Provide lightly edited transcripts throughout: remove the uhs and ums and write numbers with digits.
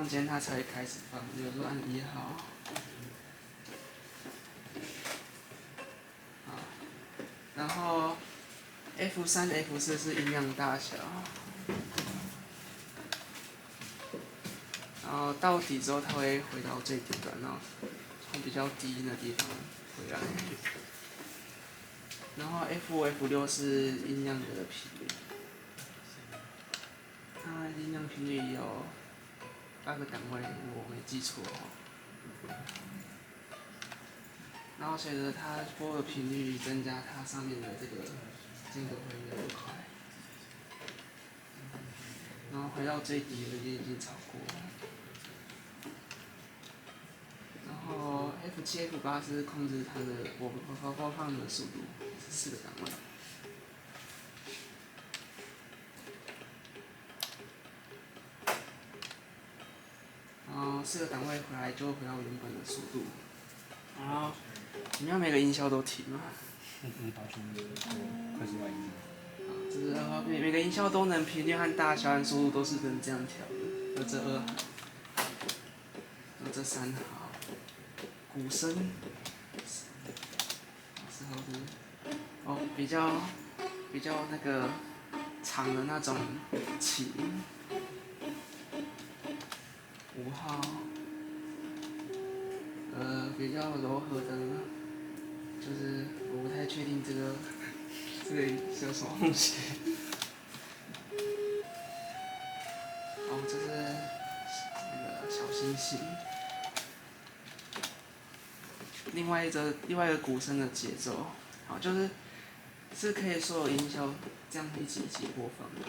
间它才会开始放，比如说按1号。然后 F3、F4是音量大小，然后到底之后它会回到最底端，然后从比较低的地方回来。然后 F5、F6是音量的频率，它音量频率有8个档位，如果我没记错。然后随着它播的频率增加，它上面的这个间隔会越来越快，然后回到最低的也已经超过了。然后 F7、F8是控制它的播放的速度，是4个档位。然后4个档位回来就回到原本的速度。然后你要每个音效都停吗？快速外音。这是2号，每个音效都能频率和大小和速度都是能这样调的。有这2号，有这3号，鼓声，4号是比较那个长的那种起音。5号，比较柔和的，就是我不太确定这个叫什么东西。哦，这是那个小星星。另外一个鼓声的节奏，好，是可以所有音效这样一起播放的。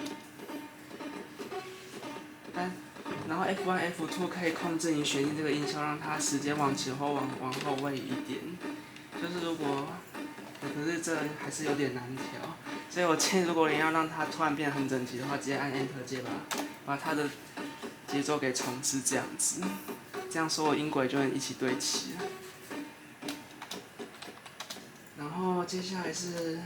然后 F1、F2 可以控制你选定这个音效，让它时间往前或往后位一点。就是如果，可是这还是有点难调，所以我建议如果你要让它突然变得很整齐的话，直接按 Enter 键把它的节奏给重置这样子，这样所有音轨就能一起对齐了。然后接下来是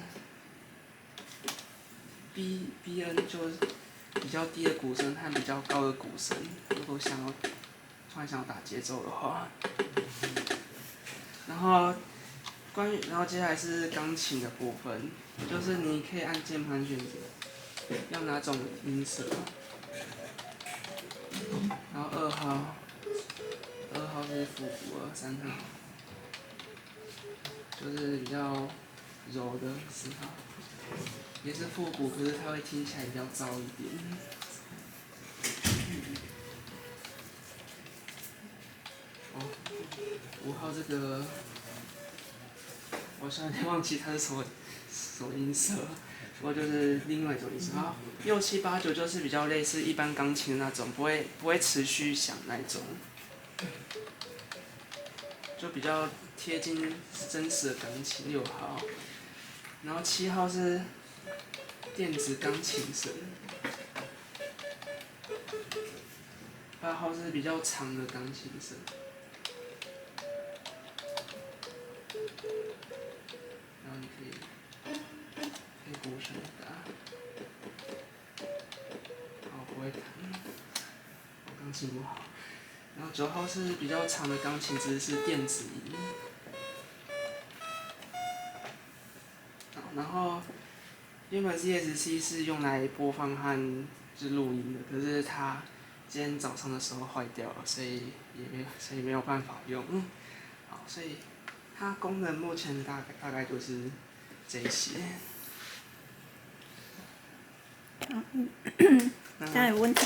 BN 就是比较低的鼓声和比较高的鼓声，如果突然想要打节奏的话。然后接下来是钢琴的部分，就是你可以按键盘选择要哪种音色。然后2号是复古的，3号就是比较柔的4号，也是复古，可是它会听起来比较燥一点。哦，5号这个，我现在有点忘记它是什么音色，不过就是另外一种音色。好，6、7、8、9就是比较类似一般钢琴的那种，不会持续响那种，就比较贴近真实的钢琴。6号，然后7号是电子钢琴声。8号是比较长的钢琴声。然后你可以鼓声打。好，不会弹，我钢琴不好。然后9号是比较长的钢琴，只是电子音。然后原本 CSC 是用来播放和录音的，可是它今天早上的时候坏掉了，所以没有办法用。好，所以它功能目前大概就是这些。现在有问题。